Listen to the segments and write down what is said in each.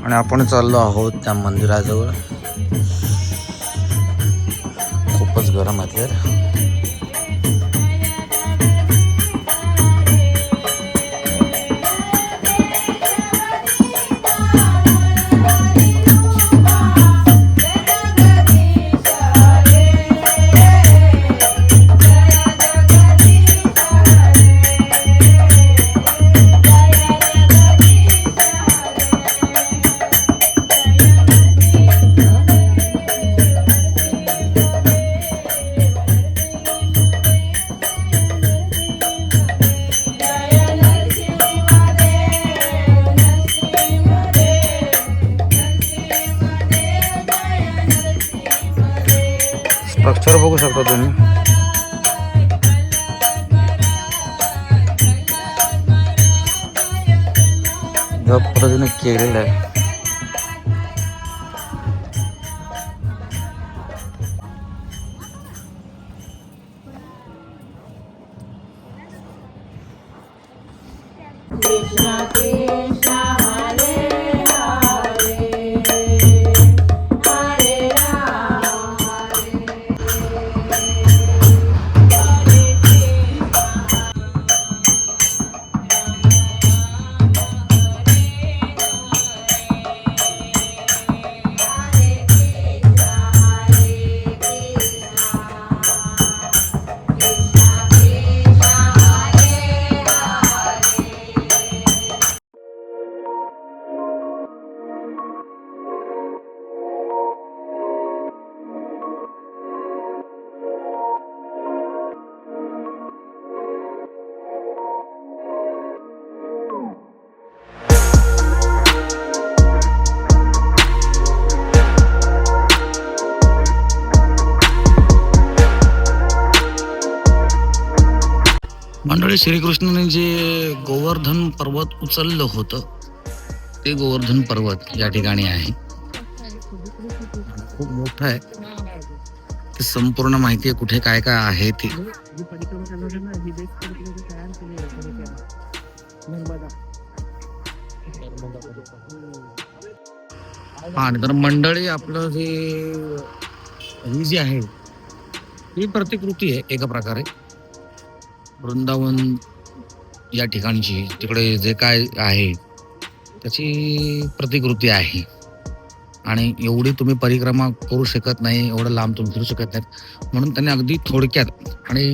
आणि आपण चाललो आहोत त्या मंदिराजवळ. खूपच गरम आहे. स्ट्रक्चर बघू शकता तुम्ही. या पद्धतीने केलेलं आहे. मंडळी, श्रीकृष्णाने जे गोवर्धन पर्वत उचललं होतं ते गोवर्धन पर्वत या ठिकाणी आहे. खूप मोठं आहे. ते संपूर्ण माहिती आहे कुठे काय काय आहे ते. आणि तर मंडळी, आपलं जे ही जी आहे ही प्रतिकृती आहे एका प्रकारे. वृंदावन या ठिकाणची, तिकडे जे काय आहे त्याची प्रतिकृती आहे. आणि एवढी तुम्ही परिक्रमा करू शकत नाही, एवढं लांब तुम्ही फिरू शकत नाहीत, म्हणून त्यांनी अगदी थोडक्यात आणि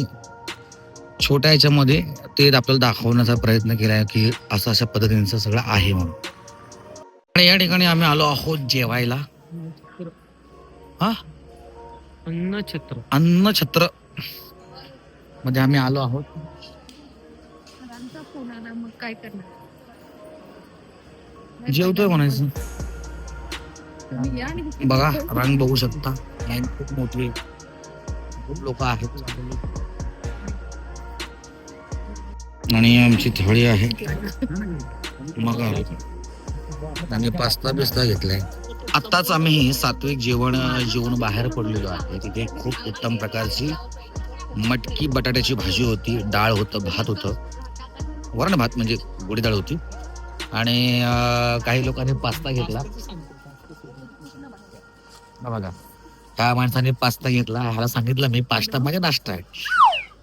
छोट्या ह्याच्यामध्ये ते आपल्याला दाखवण्याचा प्रयत्न केला आहे की असं अशा पद्धतीचं सगळं आहे म्हणून. आणि या ठिकाणी आम्ही आलो आहोत जेवायला. अन्नछत्र मध्ये आम्ही आलो आहोत. मग काय करणार, जेवतोय म्हणायचं. बघा, रांग बघू शकता. लाईन खूप मोठी, खूप लोक आहेत. आणि आमची थळी आहे. मग आम्ही पास्ता बिस्ता घेतलाय. आत्ताच आम्ही सात्विक जेवण बाहेर पडलेलो आहे. तिथे खूप उत्तम प्रकारची मटकी बटाट्याची भाजी होती, डाळ होतं, भात होतं, वरण भात म्हणजे गोडी डाळ होती. आणि काही लोकांनी पास्ता घेतला. बघा, त्या माणसाने पास्ता घेतला. ह्याला सांगितलं मी पास्ता माझा नाश्ता आहे,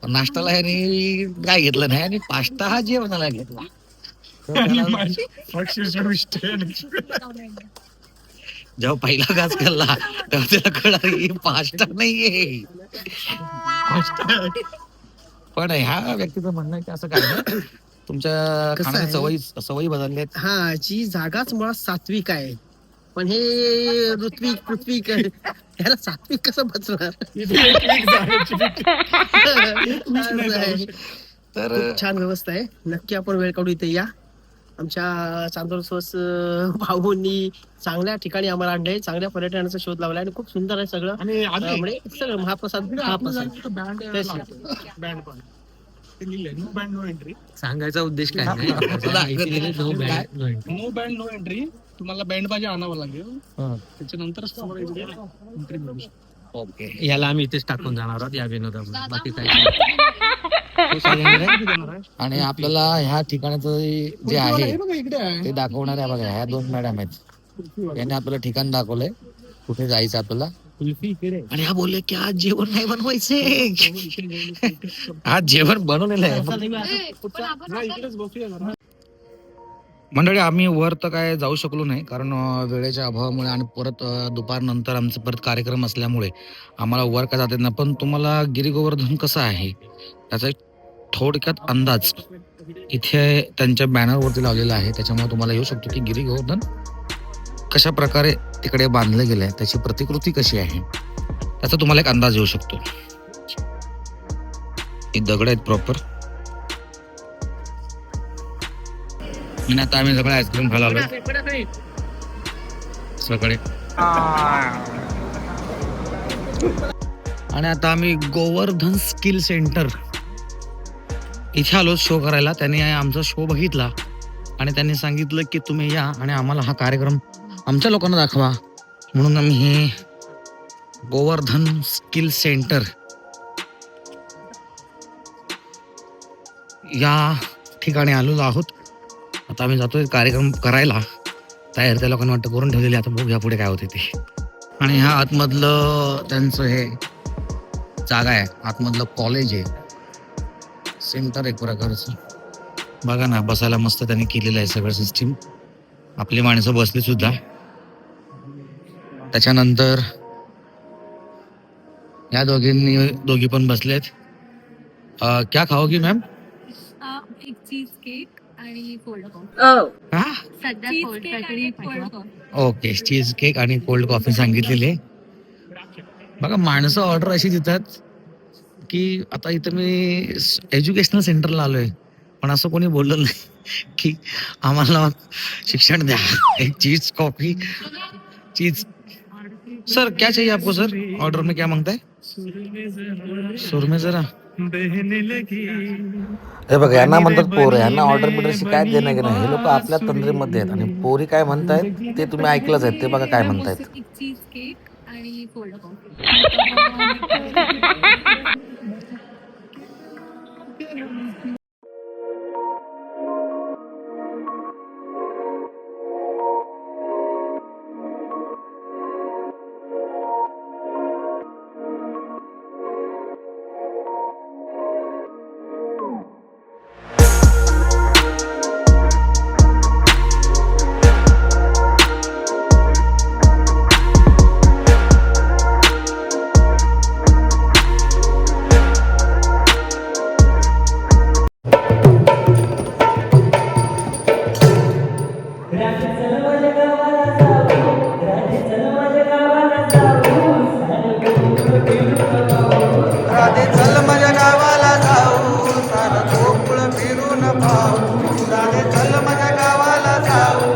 पण नाश्त्याला ह्याने काय घेतलं नाही आणि पास्ता हा जेवणाला घेतला. जेव्हा पहिला घास खाल्ला तेव्हा त्याला कळलं ही पास्ता नाहीये. पण ह्या व्यक्तीचं म्हणणं आहे की असं काय नाही, तुमच्या खाण्याच्या सवयी बदलल्यात. हा, जी जागाच मुळात सात्विक आहे, पण हे पृथ्वी ह्याला सात्विक कसं बचणार. तर छान व्यवस्था आहे. नक्की आपण वेळ काढू इथे या. आमच्या चांदोरसोस भाऊंनी चांगल्या ठिकाणी आम्हाला आणलंय, चांगल्या पर्यटनाचा शोध लावलाय आणि खूप सुंदर आहे सगळं. आणि सगळं महाप्रसाद सांगायचा उद्देश काय नाही. No band no entry. तुम्हाला बँड बाजा आणावं लागेल, त्याच्यानंतरच तुम्हाला एंट्री मिळू शकते. ओके, याला आम्ही इथेच टाकून जाणार आहोत या विनोदामध्ये, बाकी काय. आणि आपल्याला ह्या ठिकाणाचं जे आहे ते दाखवणार आहे. बघा, ह्या दोन मॅडम आहेत. याने आपल्याला ठिकाण दाखवलंय कुठे जायचं आपल्याला. आणि हा बोलले की आज जेवण नाही बनवायचे, आज जेवण बनवलेलं आहे. मंडळी आम्ही वर तर काय जाऊ शकलो नाही कारण वेळेच्या अभावामुळे आणि परत दुपारनंतर आमचं परत कार्यक्रम असल्यामुळे आम्हाला वर काय जाता येत नाही. पण तुम्हाला गिरी गोवर्धन कसं आहे त्याचा एक थोडक्यात अंदाज इथे त्यांच्या बॅनरवरती लावलेला आहे. त्याच्यामुळे तुम्हाला येऊ शकतो की गिरी गोवर्धन कशा प्रकारे तिकडे बांधलं गेलंय, त्याची प्रतिकृती कशी आहे त्याचा तुम्हाला एक अंदाज येऊ शकतो. हे दगड आहेत प्रॉपर. आणि आता आम्ही सगळं आईस्क्रीम खायला आलोय सगळे. आणि आता आम्ही गोवर्धन स्किल सेंटर इथे आलो शो करायला. त्यांनी आमचा शो बघितला आणि त्यांनी सांगितलं की तुम्ही या आणि आम्हाला हा कार्यक्रम आमच्या लोकांना दाखवा, म्हणून आम्ही हे गोवर्धन स्किल सेंटर या ठिकाणी आलेलो आहोत. आता आम्ही जातोय कार्यक्रम करायला. तयार त्या लोकांना वाटतं करून ठेवलेली, आता बघूया पुढे काय होते ते. आणि ह्या आतमधलं त्यांचं हे जागा आहे, आतमधलं कॉलेज आहे, सेंटर एक प्रकारचं. बघा ना, बसायला मस्त त्यांनी केलेलं आहे सगळं सिस्टीम. आपली माणसं बसली सुद्धा. त्याच्यानंतर या दोघी पण बसलेत. क्या खाओगी मॅम? एक चीज केक आणि कोल्ड कॉफी. हा सध्या cold coffee. Okay, cheese cake आणि कोल्ड कॉफी सांगितलेली. बघा माणसं ऑर्डर अशी देतात की आता इथं मी एज्युकेशनल सेंटरला आलोय पण असं कोणी बोललं नाही की आम्हाला शिक्षण द्या. एक चीज कॉफी चीज. सर क्या चाहिए आपको सर? ऑर्डर में क्या मांगता है? सुर में जरा. हे बघा, यांना म्हणतात पोरं, यांना ऑर्डर बिर्डरशी काय देणं घेणं. हे लोक आपल्या तंद्रीमध्ये आहेत आणि पोरी काय म्हणतायत ते तुम्ही ऐकलंच आहेत. ते बघा काय म्हणतायत. एक चीज केक आणि कोल्ड कॉफी. राधे चल माझ्या गावाला जाऊ, सारं गोकुळ फिरून पाहू. राधे चल माझ्या गावाला जाऊ,